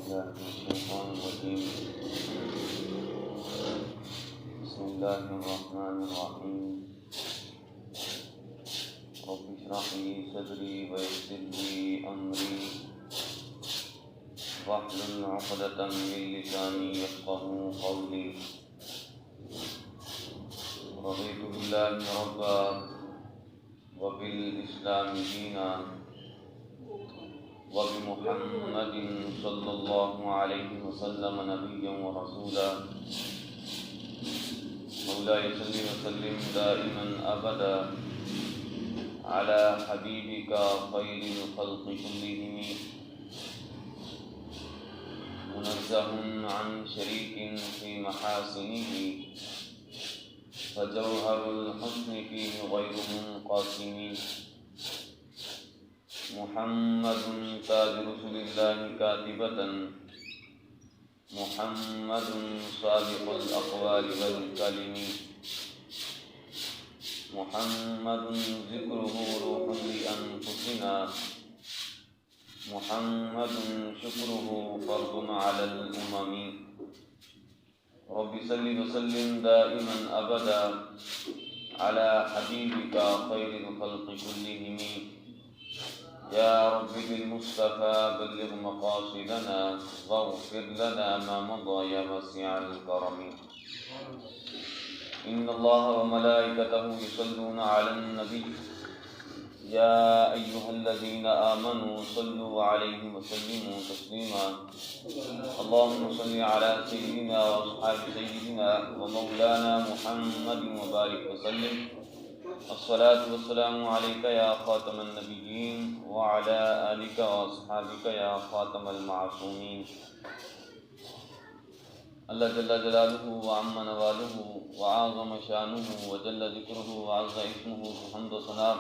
بالله من الشيطان الرجيم. بسم الله الرحمن الرحيم. رب اشرح لي صدري ويسر لي أمري واحلل عقدة من لساني يفقهوا قولي. رضيت بالله ربا وبالإسلام دينا وبمحمد صلى الله عليه وسلم نبيا ورسولا. مولاي صل وسلم دائما أبدا على حبيبك خير الخلق كلهم، منزه عن شريك في محاسنه، فجوهر الحسن فيه غير منقسم. محمد تاج رسول الله كاتبة، محمد صادق الأقوال والكلم، محمد ذكره روح لأنفسنا، محمد شكره فرض على الأمم. رب صل وسلم دائما أبدا على حبيبك خير الخلق كلهم. يا رب بالمصطفى بلغ مقاصدنا واغفر لنا ما مضى يا واسع الكرم. إن الله وملائكته يصلون على النبي يا أيها الذين آمنوا صلوا عليه وسلموا تسليما. اللهم صل على سيدنا وأصحاب سيدنا ومولانا محمد وبارك وسلم. الصلاة والسلام عليك يا خاتم النبيين وعلى آلك وأصحابك يا خاتم المعصومين. اللہ جل جلالہ وعم نوالہ وعظم شانہ وجل ذکرہ وعز اسمہ حمد و ثنا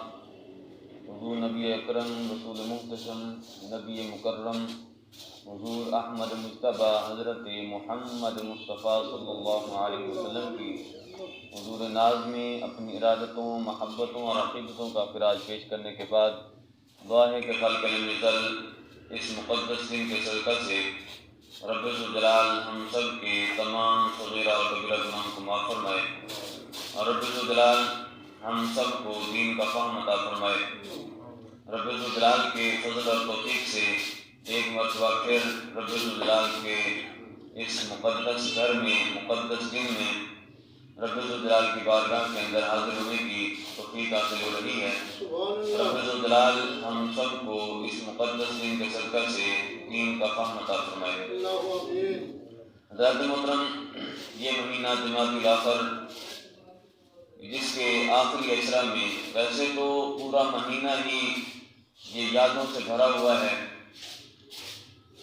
حضور نبی اکرم رسول محتشم نبی مکرم حضور احمد مجتبی حضرت محمد مصطفیٰ صلی اللہ علیہ وسلم کی حضور ناز میں اپنی ارادتوں، محبتوں اور عقیدتوں کا خراج پیش کرنے کے بعد دعا ہے کہ خلق نزل اس مقدس دن کے صدقہ سے رب الجلال ہم سب کے تمام صغیرہ اور کبیرہ گناہوں کو معاف فرمائے، اور رب الجلال ہم سب کو دین کا فہم عطا فرمائے۔ رب الجلال کے فضل اور توفیق سے ایک مرتبہ پھر رب الجلال کے اس مقدس گھر میں، مقدس دن میں رب الجلال کی بارگاہ کے اندر حاضر ہونے کی توفیق حاصل ہو رہی ہے۔ رب الجلال ہم سب کو اس مقدس دن کے صدقہ سے دین کا فہم عطا فرمائے۔ حضرات محترم، یہ مہینہ جمادی الاخر جس کے آخری اشرا میں، ویسے تو پورا مہینہ ہی یہ یادوں سے بھرا ہوا ہے،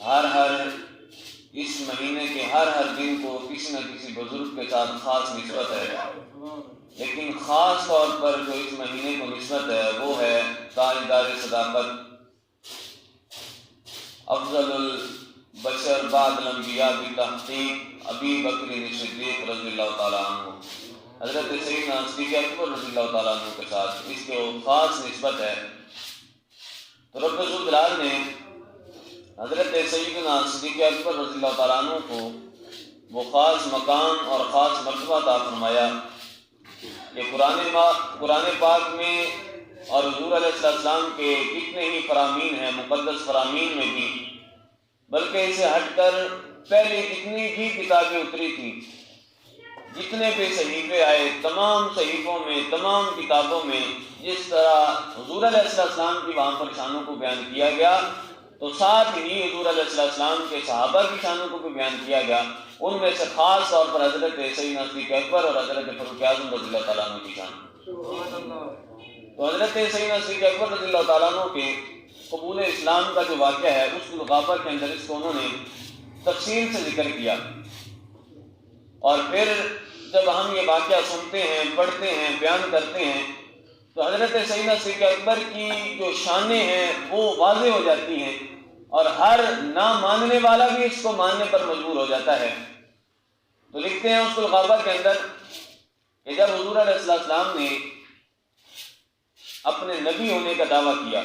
ہر اس مہینے کے ہر دن کو کسی نہ کسی بزرگ کے ساتھ خاص نسبت ہے، لیکن خاص طور پر جو اس مہینے کو نسبت ہے وہ ہے تاجدار صداقت، افضل البشر بعد الانبیاء بتحقیق ابی بکر صدیق رضی اللہ تعالیٰ عنہ، حضرت سیدنا صدیق اکبر رضی اللہ تعالیٰ عنہ کے ساتھ اس کو خاص نسبت ہے۔ تو رب الجلال نے حضرت سیدنا صدیق اکبر رضی اللہ تعالیٰ عنہ کو وہ خاص مقام اور خاص مرتبہ عطا فرمایا کہ قرآن پاک میں اور حضور علیہ السلام کے کتنے ہی فرامین ہیں، مقدس فرامین میں بھی، بلکہ اسے ہٹ کر پہلے جتنی بھی کتابیں اتری تھیں، جتنے بھی صحیفے آئے، تمام صحیفوں میں، تمام کتابوں میں جس طرح حضور علیہ السلام کی وہاں پر شانوں کو بیان کیا گیا، تو ساتھ ہی حضور علیہ السلام کے صحابہ کی شانوں کو بھی بیان کیا گیا۔ ان میں سے خاص طور پر حضرت سیدنا صدیق اکبر اور حضرت فاروق اعظم رضی اللہ تعالیٰ عنہ کی شان۔ تو حضرت سیدنا صدیق اکبر رضی اللہ تعالیٰ عنہ کے قبول اسلام کا جو واقعہ ہے اس الغابر کے اندر اس کو انہوں نے تفصیل سے ذکر کیا، اور پھر جب ہم یہ واقعہ سنتے ہیں، پڑھتے ہیں، بیان کرتے ہیں تو حضرت سیدنا صدیق اکبر کی جو شانیں ہیں وہ واضح ہو جاتی ہیں، اور ہر نہ ماننے والا بھی اس کو ماننے پر مجبور ہو جاتا ہے۔ تو لکھتے ہیں اس الغابر کے اندر کہ جب حضور علیہ السلام نے اپنے نبی ہونے کا دعویٰ کیا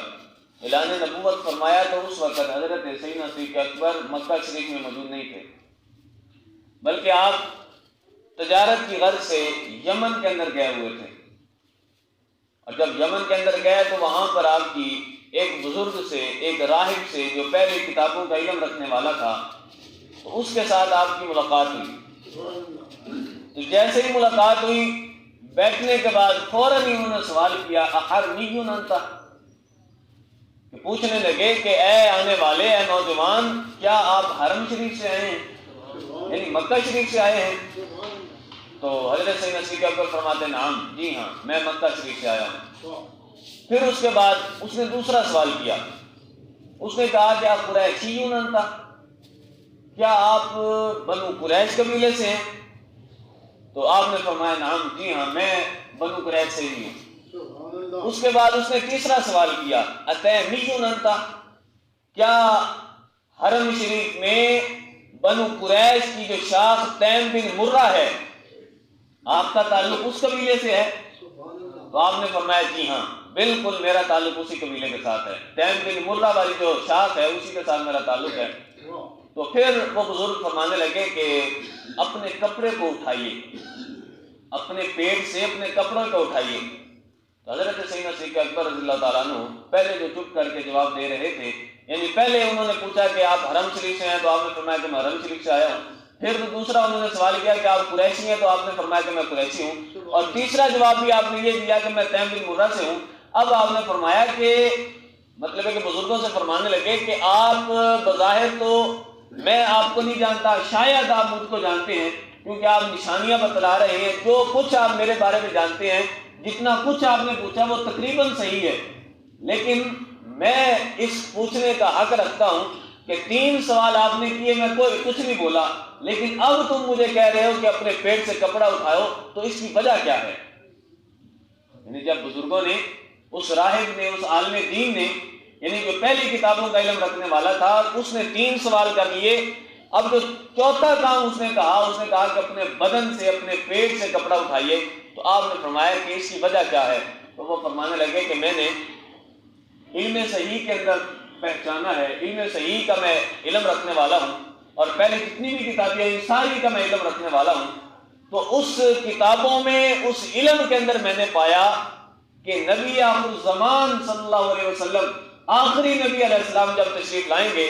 اعلان نبوت فرمایا تو اس وقت حضرت سیدنا صدیق اکبر مکہ شریف میں موجود نہیں تھے، بلکہ آپ تجارت کی غرض سے یمن کے اندر گئے ہوئے تھے۔ اور جب یمن کے اندر گئے تو وہاں پر آپ کی ایک بزرگ سے، ایک راہب سے جو پہلے کتابوں کا علم رکھنے والا تھا، تو اس کے ساتھ آپ کی ملاقات ہوئی۔ تو جیسے ہی ملاقات ہوئی، بیٹھنے کے بعد فوراً ہی انہوں نے سوال کیا احرمی انت، کہ پوچھنے لگے کہ اے آنے والے، اے نوجوان، کیا آپ حرم شریف سے آئے ہیں، یعنی مکہ شریف سے آئے ہیں؟ تو حضرت سیدنا صدیق اکبر فرماتے ہیں نعم، جی ہاں، میں مکہ شریف سے آیا ہوں۔ پھر اس کے بعد اس نے دوسرا سوال کیا، اس نے کہا کہ آپ قریشی انت، کیا آپ بنو قریش قبیلے سے ہیں؟ تو آپ نے فرمایا نعم، جی ہاں، میں بنو قریش سے ہی ہوں۔ اس کے بعد اس نے تیسرا سوال کیا اتیمی انت، کیا حرم شریف میں بنو قریش کی جو شاخ تیم بن مرہ ہے، آپ کا تعلق اس قبیلے سے ہے؟ تو آپ نے فرمایا جی ہاں، بالکل میرا تعلق اسی قبیلے کے ساتھ ہے، تیم بن مرہ والی جو شاخ ہے اسی کے ساتھ میرا تعلق ہے۔ تو پھر وہ بزرگ فرمانے لگے کہ اپنے کپڑے کو اٹھائیے، اپنے پیٹ سے اپنے کپڑوں کو اٹھائیے۔ تو حضرت سیدنا صدیق اکبر رضی اللہ تعالیٰ عنہ پہلے جو چپ کر کے جواب دے رہے تھے، یعنی پہلے انہوں نے پوچھا کہ آپ حرم شریف سے ہیں، تو آپ نے فرمایا کہ میں حرم شریف سے آیا ہوں۔ پھر دوسرا انہوں نے سوال کیا کہ آپ قریشی ہیں، تو آپ نے فرمایا کہ میں قریشی ہوں۔ اور تیسرا جواب بھی آپ نے یہ دیا کہ میں تیم بن مرہ سے ہوں۔ اب آپ نے فرمایا کہ مطلب ہے کہ بزرگوں سے فرمانے لگے کہ آپ بظاہر تو میں آپ کو نہیں جانتا، شاید آپ مجھ کو جانتے ہیں، کیونکہ آپ نشانیاں بتلا رہے ہیں، جو کچھ آپ میرے بارے میں جانتے ہیں، جتنا کچھ آپ نے پوچھا وہ تقریباً صحیح ہے، لیکن میں اس پوچھنے کا حق رکھتا ہوں کہ 3 سوال آپ نے کیے، میں کوئی کچھ نہیں بولا، لیکن اب تم مجھے کہہ رہے ہو کہ اپنے پیٹ سے کپڑا اٹھاؤ، تو اس کی وجہ کیا ہے؟ یعنی جب بزرگوں نے، اس راہب نے، اس عالم دین نے، یعنی جو پہلی کتابوں کا علم رکھنے والا تھا، اس نے 3 سوال کر لیے، اب جو چوتھا کام اس نے کہا کہ اپنے بدن سے، اپنے پیٹ سے کپڑا اٹھائیے، تو آپ نے فرمایا کہ اس کی وجہ کیا ہے؟ تو وہ فرمانے لگے کہ میں نے علم صحیح کے اندر پہچانا ہے، علم صحیح کا میں علم رکھنے والا ہوں، اور پہلے جتنی بھی کتابیں ہیں ساری کا میں علم رکھنے والا ہوں۔ تو اس کتابوں میں، اس علم کے اندر میں نے پایا کہ نبی آخر الزمان صلی اللہ علیہ وسلم، آخری نبی علیہ السلام جب تشریف لائیں گے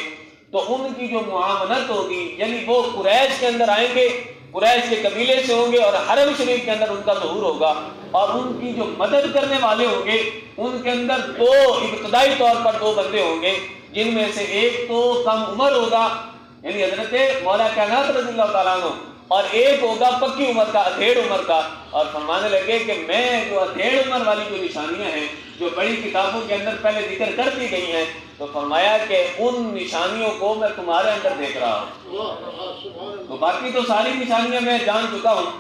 تو ان کی جو معاملت ہوگی، یعنی وہ قریش کے اندر آئیں گے، قریش کے قبیلے سے ہوں گے، اور حرم شریف کے اندر ان کا ظہور ہوگا، اور ان کی جو مدد کرنے والے ہوں گے ان کے اندر ابتدائی طور پر 2 بندے ہوں گے، جن میں سے ایک تو کم عمر ہوگا، یعنی حضرت مولا کائنات رضی اللہ تعالیٰ عنہ، اور ایک ہوگا پکی عمر کا، ادھیڑ عمر کا۔ اور فرمانے لگے کہ میں جو ادھیڑ عمر والی جو نشانیاں ہیں، جو بڑی کتابوں کے اندر پہلے ذکر کر دی گئی ہیں، تو فرمایا کہ ان نشانیوں کو میں تمہارے اندر دیکھ رہا ہوں۔ تو باقی تو ساری نشانیاں میں جان چکا ہوں،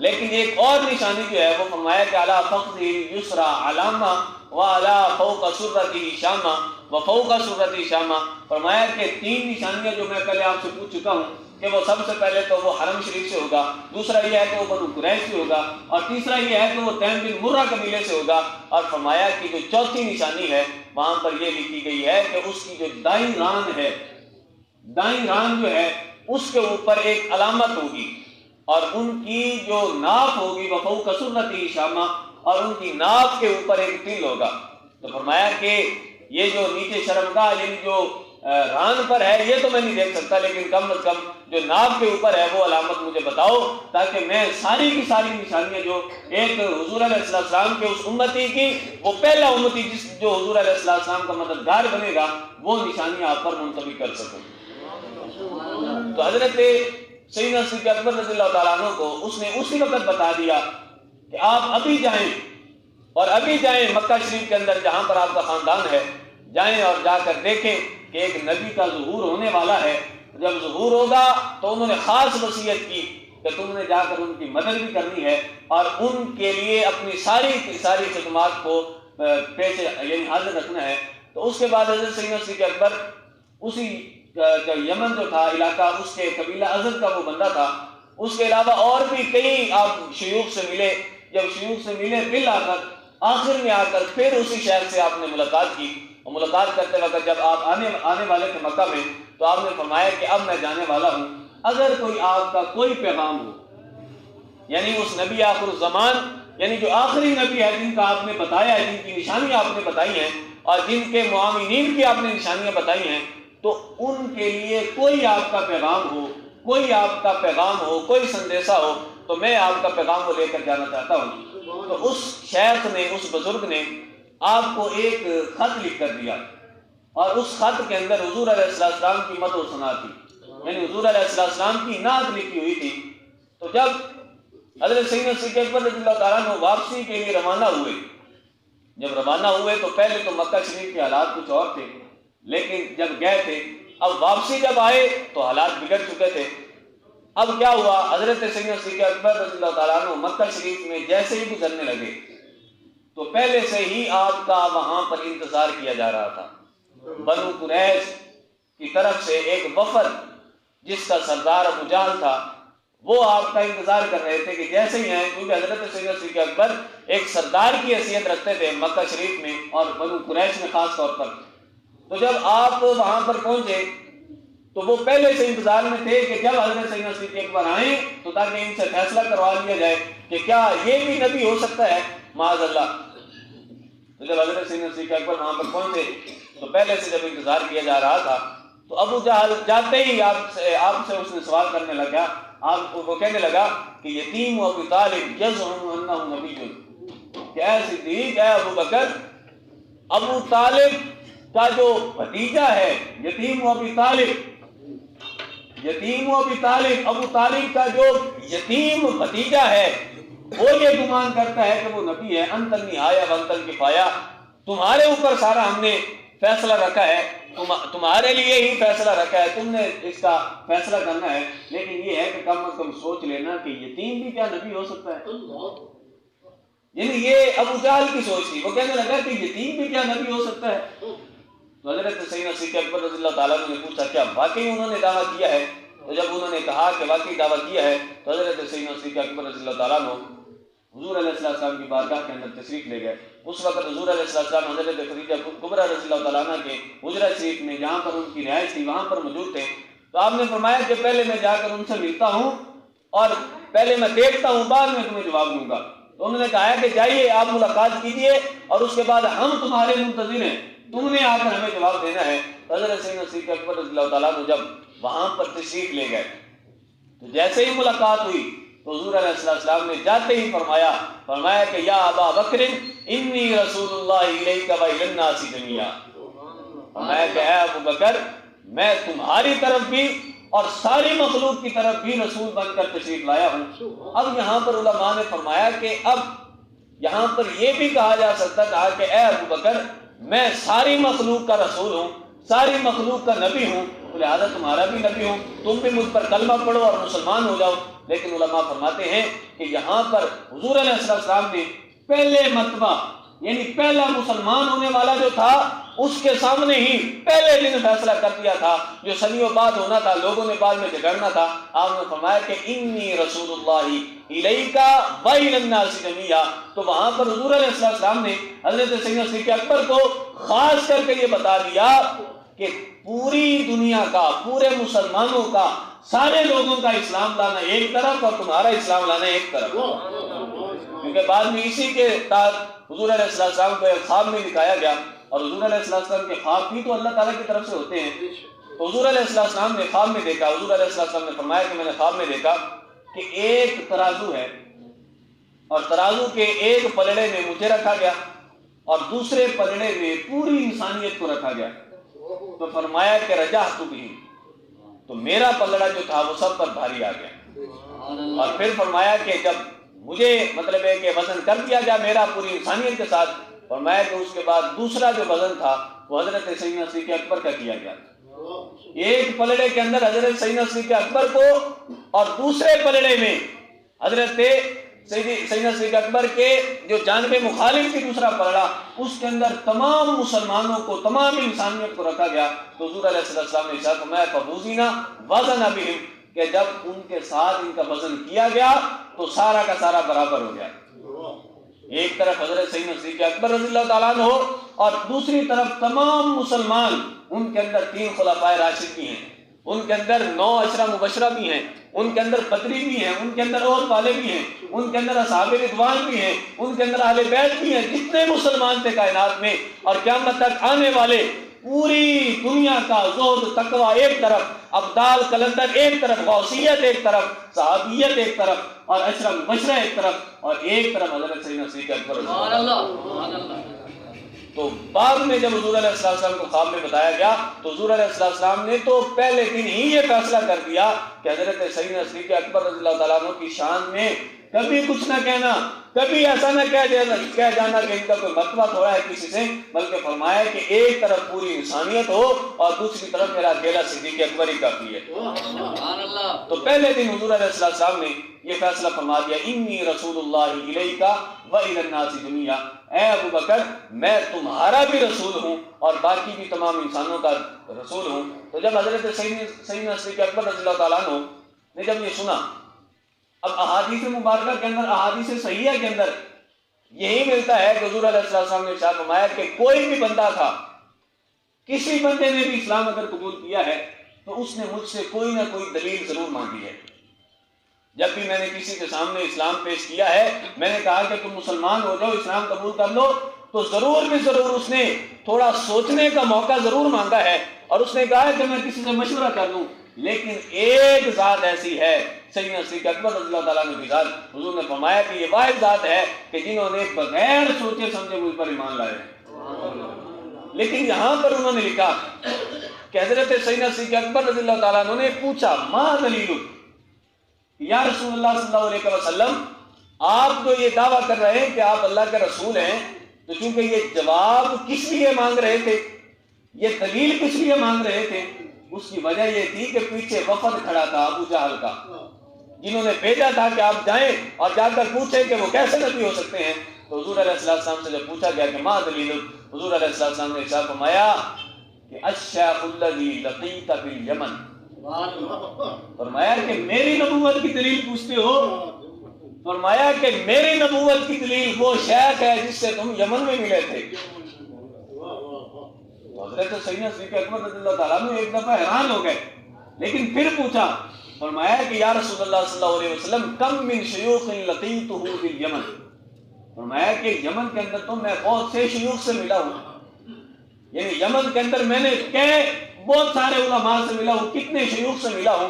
لیکن ایک اور نشانی جو ہے وہ فرمایا کہ علی فخذی یسرا علامہ وعلی فوق سرتی شامہ وفوق سرتی شامہ، فرمایا کہ 3 نشانیاں جو میں پہلے آپ سے پوچھ چکا ہوں کہ وہ سب سے پہلے تو وہ حرم شریف سے ہوگا، دوسرا یہ ہے کہ وہ بنو قریش سے ہوگا، اور تیسرا یہ ہے کہ وہ تیم بن مرہ قبیلے سے ہوگا۔ اور فرمایا کہ جو چوتھی نشانی ہے وہاں پر یہ لکھی گئی ہے کہ اس کی جو دائیں ران ہے، دائیں ران جو ہے اس کے اوپر ایک علامت ہوگی، اور ان کی جو ناف ہوگی وفوق سرتی شامہ، اور ان کی ناف کے اوپر ایک تل ہوگا۔ تو فرمایا کہ یہ جو نیچے شرمگاہ یعنی جو ران پر ہے یہ تو میں نہیں دیکھ سکتا، لیکن کم از کم جو ناف کے اوپر ہے وہ علامت مجھے بتاؤ، تاکہ میں ساری کی ساری نشانیاں جو ایک حضور علیہ السلام کے اس امتی کی، وہ پہلا امتی جو حضور علیہ السلام کا مددگار بنے گا، وہ نشانیاں آپ پر منتقل کر سکوں۔ تو حضرت سیدنا صدیق اکبر رضی اللہ تعالیٰ عنہ کو اس نے اسی وقت بتا دیا کہ آپ ابھی جائیں، اور ابھی جائیں مکہ شریف کے اندر جہاں پر آپ کا خاندان ہے، جائیں اور جا کر دیکھیں کہ ایک نبی کا ظہور ہونے والا ہے۔ جب ظہور ہوگا تو انہوں نے خاص وصیت کی کہ تم نے جا کر ان کی مدد بھی کرنی ہے، اور ان کے لیے اپنی ساری کی ساری خدمات کو پیش یعنی حاضر رکھنا ہے۔ تو اس کے بعد حضرت سیدنا صدیق اکبر اسی یمن جو تھا علاقہ، اس کے قبیلہ ازد کا وہ بندہ تھا، اس کے علاوہ اور بھی کئی آپ شیوخ سے ملے۔ جب شیوخ سے ملے بالآخر آخر میں آ کر پھر اسی شہر سے آپ نے ملاقات کی، اور ملاقات کرتے وقت جب آپ آنے والے تھے مکہ میں تو آپ نے فرمایا کہ اب میں جانے والا ہوں، اگر کوئی آپ کا کوئی پیغام ہو، یعنی اس نبی آخر الزمان، یعنی جو آخری نبی ہے جن کا آپ نے بتایا ہے، جن کی نشانیاں آپ نے بتائی ہیں اور جن کے معاونین کی آپ نے نشانیاں بتائی ہیں، تو ان کے لیے کوئی آپ کا پیغام ہو، کوئی آپ کا پیغام ہو، کوئی سندیشہ ہو، تو میں آپ کا پیغام وہ لے کر جانا چاہتا ہوں۔ تو اس شیخ نے، اس بزرگ نے آپ کو ایک خط لکھ کر دیا، اور اس خط کے اندر حضور علیہ السلام کی مدح و ثنا تھی، یعنی حضور علیہ السلام کی نعت لکھی ہوئی تھی۔ تو جب حضرت سیدنا صدیق اکبر رضی اللہ تعالیٰ عنہ واپسی کے لیے روانہ ہوئے، جب روانہ ہوئے تو پہلے تو مکہ شریف کے حالات کچھ اور تھے، لیکن جب گئے تھے، اب واپسی جب آئے تو حالات بگڑ چکے تھے۔ اب کیا ہوا، حضرت سیدنا صدیق اکبر رضی اللہ تعالیٰ عنہ مکہ شریف میں جیسے ہی گزرنے لگے تو پہلے سے ہی آپ کا وہاں پر انتظار کیا جا رہا تھا۔ بنو قریظ کی طرف سے ایک وفد جس کا سردار ابو جہل تھا، وہ آپ کا انتظار کر رہے تھے کہ جیسے ہی آئیں، کیونکہ حضرت سیدنا صدیق اکبر ایک سردار کی حیثیت رکھتے تھے مکہ شریف میں اور بنو قریظ میں خاص طور پر۔ تو جب آپ وہاں پر پہنچے تو وہ پہلے سے انتظار میں تھے کہ جب حضرت سیدنا صدیق اکبر آئیں تو تاکہ ان سے فیصلہ کروا لیا جائے کہ کیا یہ بھی نبی ہو سکتا ہے، معاذ اللہ۔ تو جب حضرت سیدنا صدیق اکبر وہاں پر پہنچے تو پہلے سے جب انتظار کیا جا رہا تھا تو ابو جہل جاتے ہی آپ سے اس نے سوال کرنے لگا، آپ کو کہنے لگا کہ یتیم ابو طالب یزعم انہ نبی، کہ اے صدیق، اے ابو بکر، ابو طالب کا جو بھتیجا ہے، یتیم ابو طالب، ابو طالب کا جو یتیم بھتیجا ہے وہ یہ گمان کرتا ہے کہ وہ نبی ہے۔ انت النہایہ وانت الکفایہ، تمہارے اوپر سارا ہم نے فیصلہ رکھا ہے، تمہارے لیے ہی فیصلہ رکھا ہے، تم نے اس کا فیصلہ کرنا ہے، لیکن یہ ہے کہ کم از کم سوچ لینا کہ یتیم بھی کیا نبی ہو سکتا ہے۔ یعنی یہ ابو جہل کی سوچ تھی، وہ کہنے لگا کہ یتیم بھی کیا نبی ہو سکتا ہے۔ تو حضرت سیدنا صدیق اکبر رضی اللہ تعالیٰ نے پوچھا کیا واقعی انہوں نے دعویٰ کیا ہے؟ تو جب انہوں نے کہا کہ واقعی دعویٰ کیا ہے تو حضرت سیدنا صدیق اکبر رضی اللہ تعالیٰ نے حضور علیہ السلام کی بارگاہ کے اندر تشریف لے گئے۔ اس وقت حضور علیہ السلام حضرت خدیجہ کبریٰ رضی اللہ تعالیٰ عنہ کے حجرہ شریف میں جہاں پر ان کی رہائش تھی وہاں پر موجود تھے۔ تو آپ نے فرمایا کہ پہلے میں جا کر ان سے ملتا ہوں اور پہلے میں دیکھتا ہوں، بعد میں تمہیں جواب دوں گا۔ تو انہوں نے کہا کہ جائیے آپ ملاقات کیجئے اور اس کے بعد ہم تمہارے منتظر ہیں، تم نے آ کر ہمیں جواب دینا ہے۔ حضرت سیدنا صدیق اکبر رضی اللہ تعالیٰ عنہ جب وہاں پر تشریف لے گئے تو جیسے ہی ملاقات ہوئی تو حضور علیہ السلام نے جاتے ہی فرمایا کہ یا ابا بکر انی رسول اللہ الیک و الی الناس جمیعا، فرمایا کہ اے ابو بکر میں تمہاری طرف بھی اور ساری مخلوق کی طرف بھی رسول بن کر تشریف لایا ہوں۔ اب یہاں پر علماء نے فرمایا کہ اب یہاں پر یہ بھی کہا جا سکتا تھا کہ اے ابو بکر میں ساری مخلوق کا رسول ہوں، ساری مخلوق کا نبی ہوں، لہذا تمہارا بھی نبی ہوں، تم بھی مجھ پر کلمہ پڑھو اور مسلمان ہو جاؤ۔ لیکن علماء فرماتے ہیں کہ یہاں پر حضور علیہ السلام نے پہلے مرتبہ، یعنی پہلا مسلمان ہونے والا جو تھا اس کے سامنے ہی پہلے دن فیصلہ کر دیا تھا، جو صدیوں بعد ہونا تھا، لوگوں نے بعد میں جھگڑنا تھا۔ آپ نے فرمایا کہ انی رسول اللہ الیک و الی الناس جمیعا۔ تو وہاں پر حضور علیہ السلام نے حضرت سیدنا صدیق اکبر کو خاص کر کے یہ بتا دیا کہ پوری دنیا کا، پورے مسلمانوں کا، سارے لوگوں کا اسلام لانا ایک طرف اور تمہارا اسلام لانا ایک طرف، کیونکہ بعد میں اسی کے تحت حضور علیہ السلام کو ایک خواب میں دکھایا گیا، اور حضور علیہ السلام کے خواب بھی تو اللہ تعالیٰ کی طرف سے ہوتے ہیں۔ تو حضور علیہ السلام نے خواب میں دیکھا، حضور علیہ السلام نے فرمایا کہ میں نے خواب میں دیکھا کہ ایک ترازو ہے اور ترازو کے ایک پلڑے میں مجھے رکھا گیا اور دوسرے پلڑے میں پوری انسانیت کو رکھا گیا۔ تو فرمایا کہ رجحت بھی، تو میرا پلڑا جو تھا وہ سب پر بھاری آ گیا، اور پھر فرمایا کہ جب مجھے مطلب ہے کہ وزن کر دیا گیا میرا پوری انسانیت کے ساتھ، فرمایا کہ اس کے بعد دوسرا جو وزن تھا وہ حضرت سیدنا صدیق اکبر کا کیا گیا۔ ایک پلڑے کے اندر حضرت سیدنا صدیق اکبر کو اور دوسرے پلڑے میں حضرت سیدنا صدیق اکبر کے جو جانب مخالف کی دوسرا پلڑا، اس کے اندر تمام مسلمانوں کو، تمام انسانیت کو رکھا گیا۔ تو حضور علیہ السلام نے ارشاد فرمایا فوزینا وزن بہم، کہ جب ان کے ساتھ ان کا وزن کیا گیا تو سارا کا سارا برابر ہو گیا۔ ایک طرف حضرت سیدنا صدیق اکبر رضی اللہ تعالیٰ عنہ اور دوسری طرف تمام مسلمان، ان کے اندر 3 خلفائے راشد بھی ہیں، ان کے اندر 9 عشرہ مبشرہ بھی ہیں، ان کے اندر بدری بھی ہیں، ان کے اندر اور والے بھی ہیں، ان کے اندر اصحاب رضوان بھی ہیں، ان کے اندر اہل بیت بھی ہیں، جتنے مسلمان تھے کائنات میں اور قیامت تک آنے والے، پوری دنیا کا زہد تقویٰ ایک طرف، ابدال کلندر ایک طرف، غوثیت ایک طرف، صحابیت ایک طرف اور عشرہ مبشرہ ایک طرف، اور ایک طرف حضرت سیدنا صدیق اکبر رضی اللہ عنہ۔ تو بعد میں جب حضور علیہ السلام کو خواب میں بتایا گیا تو حضور علیہ السلام نے تو پہلے دن ہی یہ فیصلہ کر دیا کہ حضرت سیدنا صدیق اکبر رضی اللہ تعالیٰ عنہ کی شان میں کبھی کچھ نہ کہنا، کبھی ایسا نہ کہہ جانا کہ ان کا کوئی مرتبہ تھوڑا ہے کسی سے، بلکہ فرمایا کہ ایک طرف پوری انسانیت ہو اور دوسری طرف میرا اکیلا صدیق اکبر ہی کافی ہے۔ تو پہلے دن حضور علیہ السلام نے یہ فیصلہ فرما دیا، انی رسول اللہ الیک و الی الناس جميعا، اے ابو بکر میں تمہارا بھی رسول ہوں اور باقی بھی تمام انسانوں کا رسول ہوں۔ تو جب حضرت سیدنا صدیق اکبر رضی اللہ تعالیٰ عنہ نے جب یہ سنا، اب احادیث مبارکہ کے اندر، احادیث صحیحہ کے اندر یہی ملتا ہے کہ حضور علیہ السلام نے ارشاد فرمایا کہ کوئی بھی بندہ تھا، کسی بندے نے بھی اسلام اگر قبول کیا ہے تو اس نے مجھ سے کوئی نہ کوئی دلیل ضرور مانگی ہے۔ جب بھی میں نے کسی کے سامنے اسلام پیش کیا ہے، میں نے کہا کہ تم مسلمان ہو جاؤ، اسلام قبول کر لو، تو ضرور بھی ضرور اس نے تھوڑا سوچنے کا موقع ضرور مانگا ہے اور اس نے کہا کہ میں کسی سے مشورہ کر لوں، لیکن ایک ذات ایسی ہے، سیدنا صدیق اکبر رضی اللہ تعالیٰ عنہ کی ذات، حضور نے فرمایا کہ یہ واحد ذات ہے کہ جنہوں نے بغیر سوچے سمجھے مجھ پر ایمان لائے۔ لیکن یہاں پر انہوں نے لکھا کہ حضرت سیدنا صدیق اکبر رضی اللہ تعالیٰ عنہ نے پوچھا ما دلیل، یا رسول اللہ صلی اللہ علیہ وسلم آپ تو یہ دعویٰ کر رہے ہیں کہ آپ اللہ کے رسول ہیں، تو چونکہ یہ جواب کس لیے مانگ رہے تھے، یہ دلیل کس لیے مانگ رہے تھے، اس کی وجہ یہ تھی کہ پیچھے وفد کھڑا تھا ابو جہل کا، جنہوں نے بھیجا تھا کہ آپ جائیں اور جا کر پوچھیں کہ وہ کیسے نبی ہو سکتے ہیں۔ تو حضور علیہ السلام سے جب پوچھا گیا کہ ما دلیل، حضور علیہ السلام نے ارشاد فرمایا کہ الشیخ الذی لقیت بالیمن، فرمایا کہ میری نبوت کی دلیل پوچھتے ہو، فرمایا کہ میری نبوت کی دلیل وہ شیخ ہے جس سے تم یمن میں ملے تھے۔ حضرت سیدنا صدیق اکبر رضی اللہ تعالیٰ عنہ ایک دفعہ حیران ہو گئے، لیکن پھر پوچھا، فرمایا کہ یا رسول اللہ صلی اللہ علیہ وسلم کم من شیوخ لقیتہ بالیمن، فرمایا کہ یمن کے اندر تو میں بہت سے شیوخ سے ملا ہوں، یعنی یمن کے اندر میں نے بہت سارے علماء سے ملا ہوں، کتنے شیوخ سے ملا ہوں،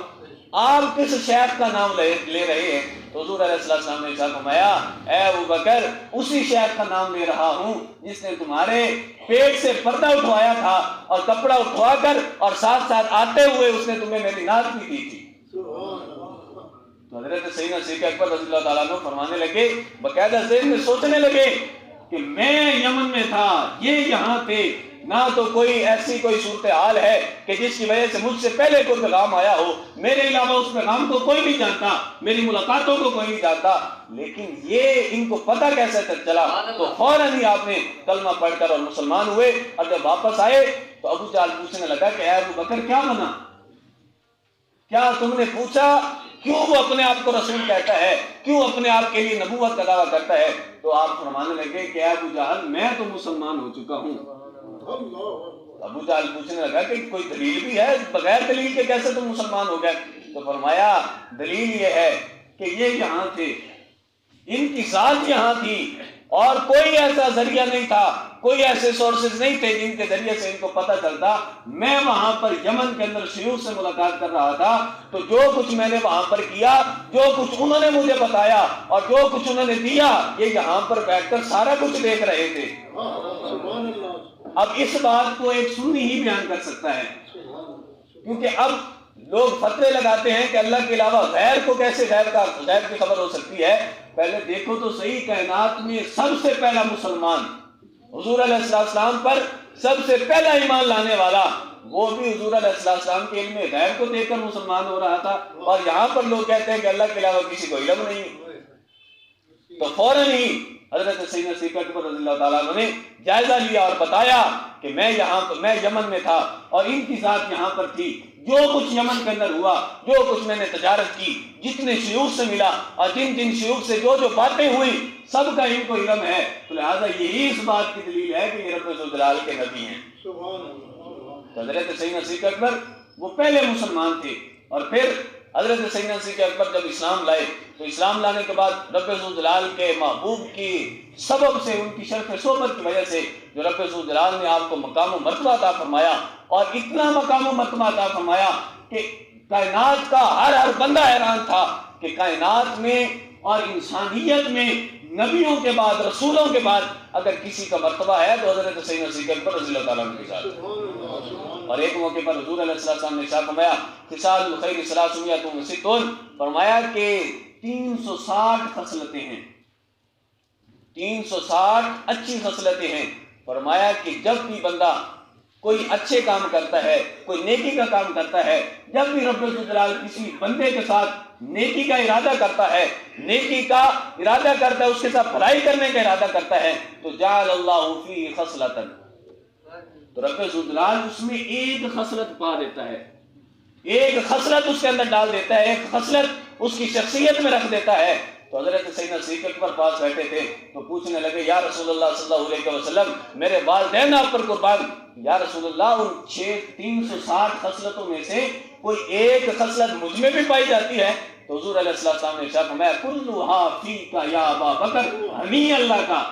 آپ کس شیخ کا نام لے رہے ہیں؟ تو حضور علیہ السلام نے ارشاد فرمایا اے ابو بکر اسی شیخ کا نام لے رہا ہوں جس نے تمہارے پیٹ سے پردہ اٹھوایا تھا اور کپڑا اٹھوا کر اور ساتھ ساتھ آتے ہوئے اس نے تمہیں میری نعت بھی دی تھی۔ تو حضرت سیدنا صدیق اکبر رضی اللہ تعالیٰ عنہ فرمانے لگے، باقاعدہ ذہن میں سوچنے لگے کہ میں یمن میں تھا، یہ یہاں تھے، نہ تو کوئی ایسی کوئی صورتحال ہے کہ جس کی وجہ سے مجھ سے پہلے کوئی پیغام آیا ہو، میرے علاوہ اس پیغام کو کوئی نہیں جانتا، میری ملاقاتوں کو کوئی نہیں جانتا، لیکن یہ ان کو پتہ کیسے چلا؟ تو فوراً ہی آپ نے کلمہ پڑھ کر اور مسلمان ہوئے، اور جب واپس آئے تو ابو جہل پوچھنے لگا کہ اے ابو بکر کیا بنا؟ کیا تم نے پوچھا کیوں وہ اپنے آپ کو رسول کہتا ہے، کیوں اپنے آپ کے لیے نبوت کا دعویٰ کرتا ہے؟ تو آپ فرمانے لگے کہ اے ابو جہل میں تو مسلمان ہو چکا ہوں۔ ابو جہل پوچھنے لگا کہ کوئی دلیل بھی ہے، بغیر دلیل کے کیسے تم مسلمان ہو گئے؟ تو فرمایا دلیل یہ ہے کہ یہ یہاں تھے، ان کی ذات یہاں تھی اور کوئی ایسا ذریعہ نہیں تھا، کوئی ایسے سورسز نہیں تھے جن کے ذریعے سے ان کو پتہ چلتا۔ میں وہاں پر یمن کے اندر شیوخ سے ملاقات کر رہا تھا، تو جو کچھ میں نے وہاں پر کیا، جو کچھ انہوں نے مجھے بتایا اور جو کچھ انہوں نے دیا، یہ یہاں پر بیٹھ کر سارا کچھ دیکھ رہے تھے۔ اب اس بات کو ایک سنی ہی بیان کر سکتا ہے، کیونکہ اب لوگ فتوے لگاتے ہیں کہ اللہ کے علاوہ غیر کو کیسے غیر کی خبر ہو سکتی ہے۔ پہلے دیکھو تو صحیح، کائنات میں سب سے پہلا مسلمان، حضور علیہ السلام پر سب سے پہلا ایمان لانے والا، وہ بھی حضور علیہ السلام کے علم غیب کو دیکھ کر مسلمان ہو رہا تھا، اور یہاں پر لوگ کہتے ہیں کہ اللہ کے علاوہ کسی کو علم نہیں۔ تو فوراً ہی حضرت سیدنا صدیق اکبر رضی اللہ تعالیٰ عنہ نے جائزہ لیا اور بتایا کہ میں یمن میں تھا اور ان کی ذات یہاں پر تھی، جو کچھ یمن کے اندر ہوا، جو کچھ میں نے تجارت کی، جتنے شیوخ سے ملا اور جن جن شیوخ سے جو جو باتیں ہوئی، سب کا ان کو علم ہے، تو لہٰذا یہی اس بات کی دلیل ہے کہ یہ رب ذوالجلال کے نبی ہیں۔ تو حضرت سیدنا صدیق اکبر وہ پہلے مسلمان تھے، اور پھر حضرت سیدنا صدیق اکبر جب اسلام لائے تو اسلام لانے کے بعد رب ذوالجلال کے محبوب کی سبب سے، ان کی شرف صحبت کی وجہ سے جو رب ذوالجلال نے آپ کو مقام و مرتبہ عطا فرمایا، اور اتنا مقام و مرتبہ عطا فرمایا کہ کائنات کا ہر بندہ حیران تھا کہ کائنات میں اور انسانیت میں نبیوں کے بعد، رسولوں کے بعد اگر کسی کا مرتبہ ہے تو حضرت سیدنا صدیق اکبر رضی اللہ تعالیٰ عنہ کے ساتھ۔ اور ایک موقع پر حضور علیہ السلام نے ارشاد فرمایا خصال الخیر ثلاثمائۃ وستون، فرمایا کہ 360 خصلتیں ہیں، 360 اچھی خصلتیں ہیں۔ فرمایا کہ جب بھی بندہ کوئی اچھے کام کرتا ہے، کوئی نیکی کا کام کرتا ہے، جب بھی رب الجلال کسی بندے کے ساتھ نیکی کا ارادہ کرتا ہے، نیکی کا ارادہ کرتا ہے، اس کے ساتھ بھلائی کرنے کا ارادہ کرتا ہے، تو جعل اللہ فی خصلۃ، تو رب الجلال اس میں ایک خصلت پا دیتا ہے، ایک خصلت اس کے اندر ڈال دیتا ہے، ایک خصلت اس کی شخصیت میں رکھ دیتا ہے۔ تو حضرت سیدنا صدیق اکبر پاس بیٹھے تھے تو پوچھنے لگے یا رسول اللہ صلی اللہ علیہ وسلم، میرے والدین آپ پر قربان، یا رسول اللہ ان 360 خصلتوں میں سے کوئی ایک خصلت مجھ میں بھی پائی جاتی ہے؟ تو حضور علیہ السلام نے ارشاد فرمایا کلھا فیک یا ابا بکر، ہمیں اللہ کا،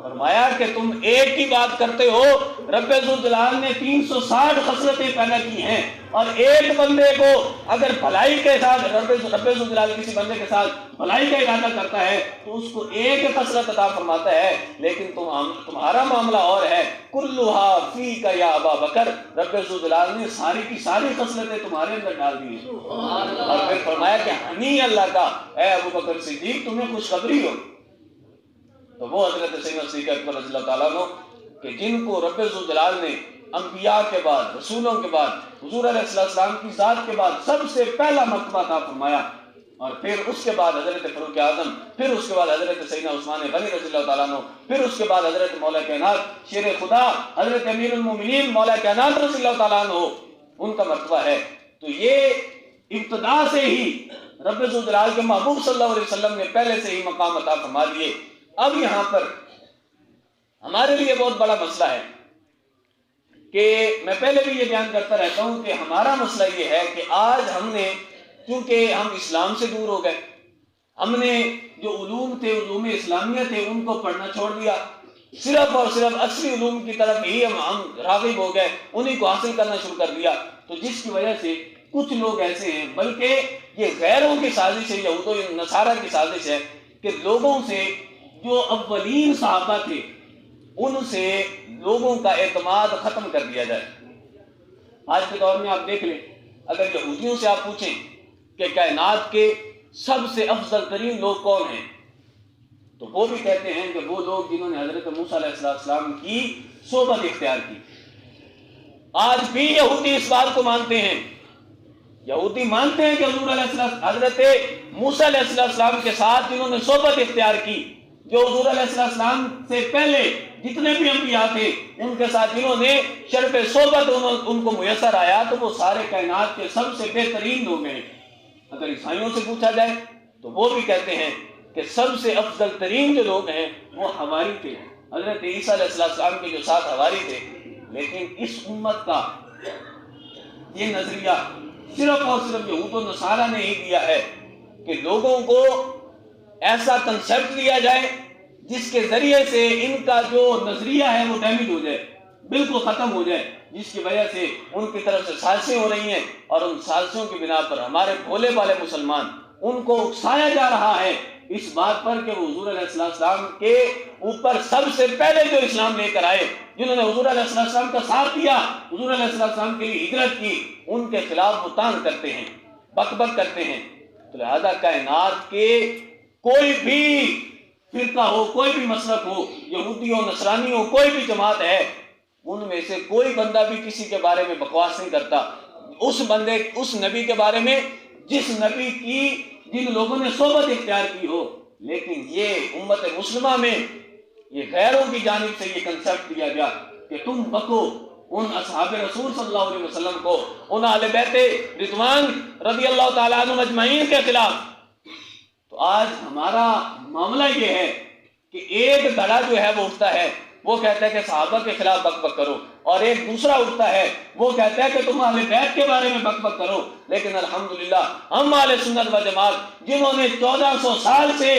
فرمایا کہ تم ایک ہی بات کرتے ہو، رب ذوالجلال نے 360 خصلتیں پیدا کی ہیں، اور ایک بندے کو اگر بھلائی کے ساتھ رب ذوالجلال کسی بندے کے ساتھ بھلائی کا ارادہ کرتا ہے تو اس کو ایک خصلت عطا فرماتا ہے، لیکن تمہارا معاملہ اور ہے، کلھا فیک یا ابا بکر، رب ذوالجلال نے ساری کی ساری خصلتیں تمہارے اندر ڈال دی ہیں، اور پھر فرمایا کہ ہنی اللہ کا، اے ابو بکر صدیق تمہیں خوشخبری ہو۔ تو وہ حضرت سیدنا صدیق اکبر رضی اللہ تعالیٰ عنہ کہ جن کو رب ذوالجلال نے انبیاء کے بعد، رسولوں کے بعد، حضور علیہ السلام کی ذات کے بعد سب سے پہلا مرتبہ عطا فرمایا، اور پھر اس کے بعد حضرت فاروق اعظم، پھر اس کے بعد حضرت سیدنا عثمان غنی رضی اللہ تعالیٰ عنہ، پھر اس کے بعد حضرت مولا کائنات شیر خدا حضرت امیر المومنین مولا کائنات رضی اللہ تعالیٰ عنہ، ان کا مرتبہ ہے۔ تو یہ ابتدا سے ہی رب ذوالجلال کے محبوب صلی اللہ علیہ وسلم نے پہلے سے ہی مقام عطا فرما دیے۔ اب یہاں پر ہمارے لیے بہت بڑا مسئلہ ہے کہ میں پہلے بھی یہ بیان کرتا رہتا ہوں کہ ہمارا مسئلہ یہ ہے کہ آج ہم نے، کیونکہ ہم اسلام سے دور ہو گئے، ہم نے جو علوم تھے، علوم اسلامیہ تھے، ان کو پڑھنا چھوڑ دیا، صرف اور صرف اصلی علوم کی طرف ہی ہم راغب ہو گئے، انہیں کو حاصل کرنا شروع کر دیا، تو جس کی وجہ سے کچھ لوگ ایسے ہیں، بلکہ یہ غیروں کی سازش ہے، یہود و نصارہ کی سازش ہے کہ لوگوں سے، جو اولین صحابہ تھے ان سے لوگوں کا اعتماد ختم کر دیا جائے۔ آج کے دور میں آپ دیکھ لیں، اگر یہودیوں سے آپ پوچھیں کہ کائنات کے سب سے افضل ترین لوگ کون ہیں، تو وہ بھی کہتے ہیں کہ وہ لوگ جنہوں نے حضرت موسیٰ علیہ السلام کی صحبت اختیار کی۔ آج بھی یہودی اس بات کو مانتے ہیں، یہودی مانتے ہیں کہ حضرت موسیٰ علیہ السلام کے ساتھ جنہوں نے صحبت اختیار کی، جو حضور علیہ السلام سے پہلے جتنے بھی انبیاء تھے ان کے ساتھ جنہوں نے شرف صحبت ان کو میسر آیا، تو وہ سارے کائنات کے سب سے بہترین لوگ ہیں۔ اگر عیسائیوں سے پوچھا جائے تو وہ بھی کہتے ہیں کہ سب سے افضل ترین جو لوگ ہیں وہ حواری تھے، حضرت عیسیٰ علیہ السلام کے جو ساتھ حواری تھے۔ لیکن اس امت کا یہ نظریہ صرف اور صرف یہود و نصارہ نے ہی دیا ہے کہ لوگوں کو ایسا کنسپٹ دیا جائے جس کے ذریعے سے ان کا جو نظریہ ہے وہ ڈیمیج ہو جائے، بالکل ختم ہو جائے، جس کی وجہ سے ان کی طرف سے سازشیں ہو رہی ہیں، اور ان سازشوں کی بنا پر ہمارے بھولے والے مسلمان ان کو اکسایا جا رہا ہے اس بات پر کہ وہ حضور علیہ السلام کے اوپر سب سے پہلے جو اسلام لے کر آئے، جنہوں نے حضور علیہ السلام کا ساتھ دیا، حضور علیہ السلام کے لیے ہجرت کی، ان کے خلاف بہتان کرتے ہیں، بک بک کرتے ہیں۔ تو لہذا کائنات کے کوئی بھی فرقہ ہو، کوئی بھی مسلک ہو، یہودی ہو، نصرانی ہو، کوئی بھی جماعت ہے، ان میں سے کوئی بندہ بھی کسی کے بارے میں بکواس نہیں کرتا اس نبی کے بارے میں جس نبی کی جن لوگوں نے صحبت اختیار کی ہو۔ لیکن یہ امت مسلمہ میں یہ غیروں کی جانب سے یہ کنسپٹ دیا گیا کہ تم بکو ان اصحاب رسول صلی اللہ علیہ وسلم کو، ان اہل بیت رضوان رضی اللہ تعالیٰ عنہ اجمعین کے خلاف۔ تو آج ہمارا معاملہ یہ ہے کہ ایک دھڑا جو ہے وہ اٹھتا ہے، وہ کہتا ہے کہ صحابہ کے خلاف بک بک کرو، اور ایک دوسرا اٹھتا ہے وہ کہتا ہے کہ تم اہل بیت کے بارے میں بک بک کرو۔ لیکن الحمدللہ ہم اہل سنت و جماعت جنہوں نے 1400 سال سے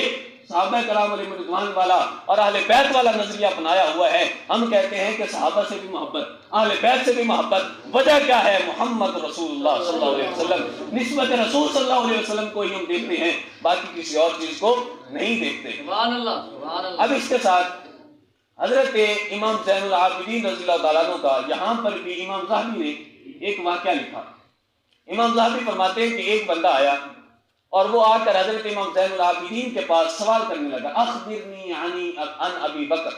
صحابہ کرام علیہ رضوان والا اور اہل بیت والا نظریہ اپنایا ہوا ہے، ہم کہتے ہیں کہ صحابہ سے بھی محبت، اہل بیت سے بھی محبت۔ وجہ کیا ہے؟ محمد رسول اللہ صلی اللہ علیہ وسلم، نسبت رسول صلی اللہ علیہ وسلم کو ہی ہم دیکھتے ہیں، باقی کسی اور چیز کو نہیں دیکھتے۔ سبحان اللہ، سبحان اللہ۔ اب اس کے ساتھ حضرت امام زین العابدین رضی اللہ تعالیٰ عنہ کا یہاں پر بھی امام ذہبی نے ایک واقعہ لکھا۔ امام ذہبی فرماتے ہیں کہ ایک بندہ آیا اور وہ آ کر حضرت امام زین العابدین کے پاس سوال کرنے لگا، اخبرنی عن ابی بکر،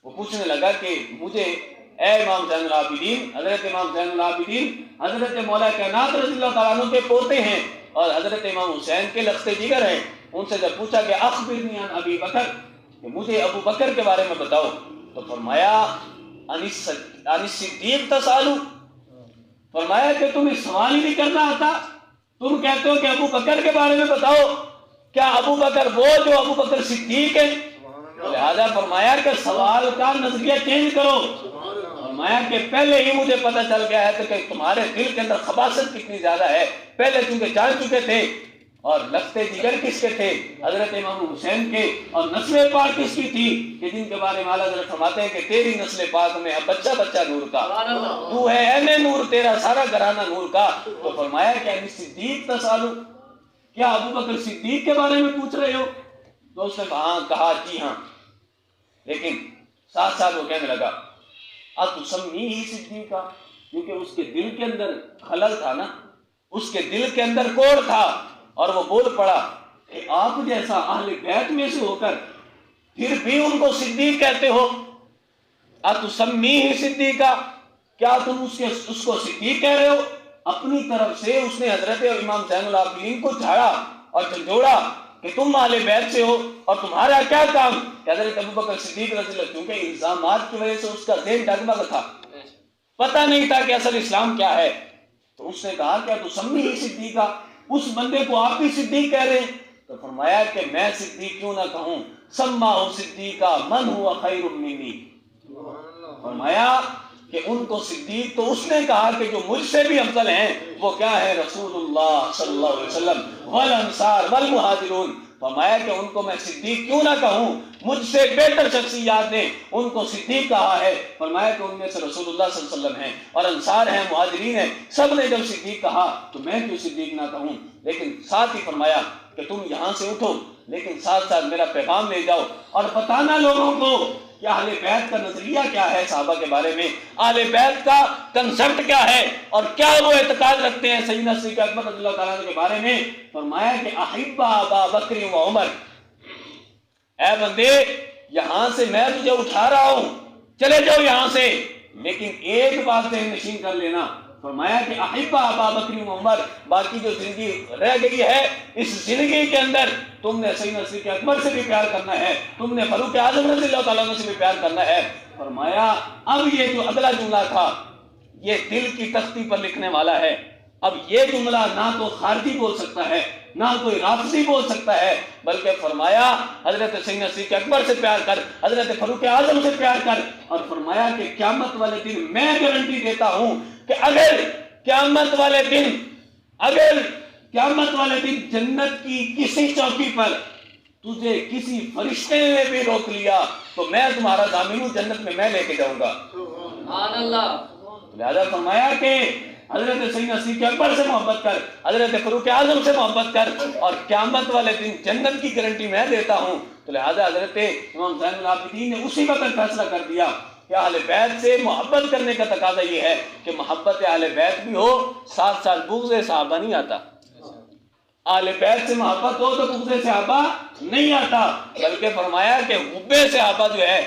وہ پوچھنے لگا کہ مجھے اے امام زین العابدین، حضرت امام زین العابدین حضرت مولا کائنات رضی اللہ تعالیٰ عنہ کے پوتے ہیں اور حضرت امام حسین کے لخت جگر ہیں، ان سے جب پوچھا کہ اخبرنی عن ابی بکر، کہ مجھے ابو بکر کے بارے میں بتاؤ، تو فرمایا عن الصدیق تسالو، فرمایا کہ تمہیں سوال ہی نہیں کرنا آتا، تم کہتے ہو کہ ابو بکر کے بارے میں بتاؤ، کیا ابو بکر وہ جو ابو بکر صدیق ہے؟ لہذا فرمایا کہ سوال کا نظریہ چینج کرو۔ فرمایا کہ پہلے ہی مجھے پتہ چل گیا ہے کہ تمہارے دل کے اندر خباثت کتنی زیادہ ہے، پہلے چونکہ جان چکے تھے، اور لختے جگر کس کے تھے؟ حضرت امام حسین کے، اور نسل پاک کس کی تھی کہ جن کے بارے میں اعلیٰ حضرت فرماتے ہیں کہ تیری نسل پاک میں بچہ بچہ نور کا، تو ہے اہل نور، تیرا سارا گھرانہ نور کا۔ تو فرمایا کہ ابھی صدیق تسالو، کیا ابو بکر صدیق کے بارے میں پوچھ رہے ہو؟ تو اس نے کہا جی ہاں، لیکن ساتھ ساتھ وہ کہنے لگا اتسمی ہی صدیقہ، کیونکہ اس کے دل کے اندر خلل تھا نا، اس کے دل کے اندر کوڑ تھا، اور وہ بول پڑا کہ آپ جیسا اہل بیت میں سے ہو کر پھر بھی ان کو صدیق کہتے ہو، اتسمی ہی صدیقہ، کیا تم اس کو صدیق کہہ رہے ہو؟ اپنی طرف سے اس نے حضرت امام زین العابدین کو جھاڑا اور جھنجھوڑا کہ تم اہل بیت سے ہو اور تمہارا کیا کام کہ حضرت ابو بکر صدیق رضی اللہ، کیونکہ الزامات کی وجہ سے اس کا ذہن ڈگمگا تھا، پتہ نہیں تھا کہ اصل اسلام کیا ہے۔ تو اس نے کہا کہ اتسمی ہی صدیقہ، اس بندے کو آپ بھی صدیق کہہ رہے ہیں؟ تو فرمایا کہ میں صدیق کیوں نہ کہوں، سماہ صدیقہ من ہوا خیر منی، فرمایا کہ ان کو صدیق تو اس نے کہا کہ جو مجھ سے بھی افضل ہیں، وہ کیا ہے؟ رسول اللہ صلی اللہ علیہ وسلم والانصار والمہاجرون، فرمایا کہ ان کو میں صدیق کیوں نہ کہوں، مجھ سے بہتر شخصیات نے ان کو صدیق کہا ہے۔ فرمایا کہ ان میں سے رسول اللہ صلی اللہ علیہ وسلم ہیں اور انصار ہیں، مہاجرین ہیں، سب نے جب صدیق کہا تو میں کیوں صدیق نہ کہوں؟ لیکن ساتھ ہی فرمایا کہ تم یہاں سے اٹھو، لیکن ساتھ ساتھ میرا پیغام لے جاؤ اور بتانا لوگوں کو کہ اہل بیت کا نظریہ کیا ہے، صحابہ کے بارے میں اہل بیت کا کنسپٹ کیا ہے اور کیا وہ اعتقاد رکھتے ہیں سیدنا صدیق اکبر رضی اللہ تعالیٰ عنہ کے بارے میں۔ فرمایا کہ احب ابا بکر و عمر، اے بندے یہاں سے میں تجھے اٹھا رہا ہوں، چلے جاؤ یہاں سے، لیکن ایک بات ذہن نشین کر لینا، فرمایا کہ احب ابا بکر و عمر، باقی جو زندگی رہ گئی ہے اس زندگی کے اندر تم نے سیدنا صدیق اکبر سے بھی پیار کرنا ہے، تم نے فاروق اعظم رضی اللہ تعالیٰ عنہ سے بھی پیار کرنا ہے۔ فرمایا اب یہ جو اگلا جملہ تھا یہ دل کی تختی پر لکھنے والا ہے، اب یہ جملہ نہ تو خارجی بول سکتا ہے نہ کوئی رافضی بول سکتا ہے، بلکہ فرمایا حضرت سیدنا صدیق اکبر سے پیار کر، حضرت فاروق اعظم سے پیار کر، اور فرمایا کہ قیامت والے دن میں گارنٹی دیتا ہوں کہ اگر قیامت والے دن جنت کی کسی چوکی پر تجھے کسی فرشتے نے بھی روک لیا تو میں تمہارا ضامن ہوں، جنت میں میں لے کے جاؤں گا۔ سبحان اللہ۔ لہذا فرمایا کہ حضرت سیدنا صدیق اکبر سے محبت کر، حضرت فاروق اعظم سے محبت کر، اور قیامت والے دن جنت کی گارنٹی میں دیتا ہوں۔ تو لہذا حضرت امام زین العابدین نے اسی وقت فیصلہ کر دیا کہ اہل بیت سے محبت کرنے کا تقاضا یہ ہے کہ محبت اہل بیت بھی ہو، ساتھ ساتھ بغض صحابہ نہیں آتا۔ اہل بیت سے محبت ہو تو بغض صحابہ نہیں آتا، بلکہ فرمایا کہ حب صحابہ جو ہے